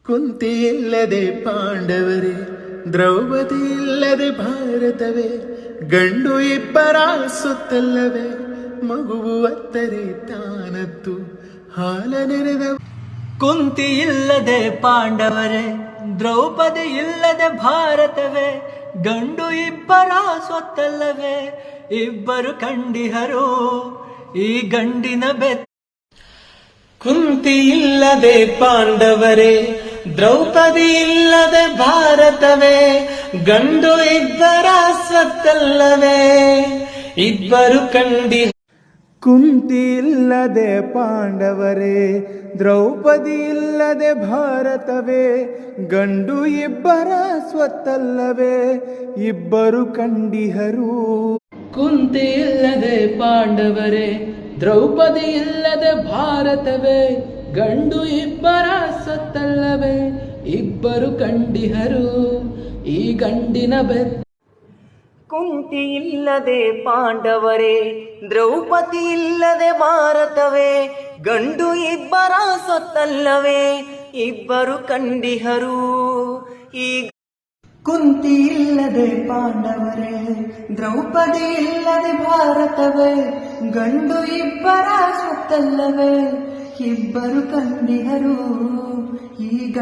ಕುಂತಿ ಇಲ್ಲದೆ ಪಾಂಡವರೇ, ದ್ರೌಪದಿ ಇಲ್ಲದೆ ಭಾರತವೇ, ಗಂಡು ಇಬ್ಬರ ಸುತ್ತಲ್ಲವೇ, ಮಗುವು ಅತ್ತರೆ ತಾನತ್ತು ಹಾಲ ನೆರೆದ. ಕುಂತಿ ಇಲ್ಲದೆ ಪಾಂಡವರೇ, ದ್ರೌಪದಿ ಇಲ್ಲದೆ ಭಾರತವೇ, ಗಂಡು ಇಬ್ಬರ ಸ್ವತ್ತಲ್ಲವೇ, ಇಬ್ಬರು ಕಂಡಿಹರು ಈ ಗಂಡಿನ ಬೆತ್ತ. ಕುಂತಿ ಇಲ್ಲದೆ ಪಾಂಡವರೇ, ದ್ರೌಪದಿ ಇಲ್ಲದೆ ಭಾರತವೇ, ಗಂಡು ಇಬ್ಬರ ಸ್ವತ್ತಲ್ಲವೇ, ಇಬ್ಬರು ಕಂಡಿ. ಕುಂತಿ ಇಲ್ಲದೆ ಪಾಂಡವರೇ, ದ್ರೌಪದಿ ಇಲ್ಲದೆ ಭಾರತವೇ, ಗಂಡು ಇಬ್ಬರ ಸ್ವತ್ತಲ್ಲವೇ, ಇಬ್ಬರು ಕಂಡಿಹರು. ಕುಂತಿ ಇಲ್ಲದೆ ಪಾಂಡವರೇ, ದ್ರೌಪದಿ ಇಲ್ಲದೆ ಭಾರತವೇ, ಗಂಡು ಇಬ್ಬರ ಸತ್ತಲ್ಲವೇ, ಇಬ್ಬರು ಕಂಡಿಹರು ಈ ಗಂಡಿನ ಬೆತ್ತ. ಕುಂತಿ ಇಲ್ಲದೆ ಪಾಂಡವರೇ, ದ್ರೌಪದಿ ಇಲ್ಲದೆ ಭಾರತವೇ, ಗಂಡು ಇಬ್ಬರ ಸೊತ್ತಲ್ಲವೇ, ಇಬ್ಬರು ಕಂಡಿಹರು ಈ. ಕುಂತಿ ಇಲ್ಲದೆ ಪಾಂಡವರೇ, ದ್ರೌಪದಿ ಇಲ್ಲದೆ ಭಾರತವೇ, ಗಂಡು ಇಬ್ಬರ ಸ್ವತ್ತಲ್ಲವೇ, ಇಬ್ಬರು ಕಂಡಿಹರು ಈ.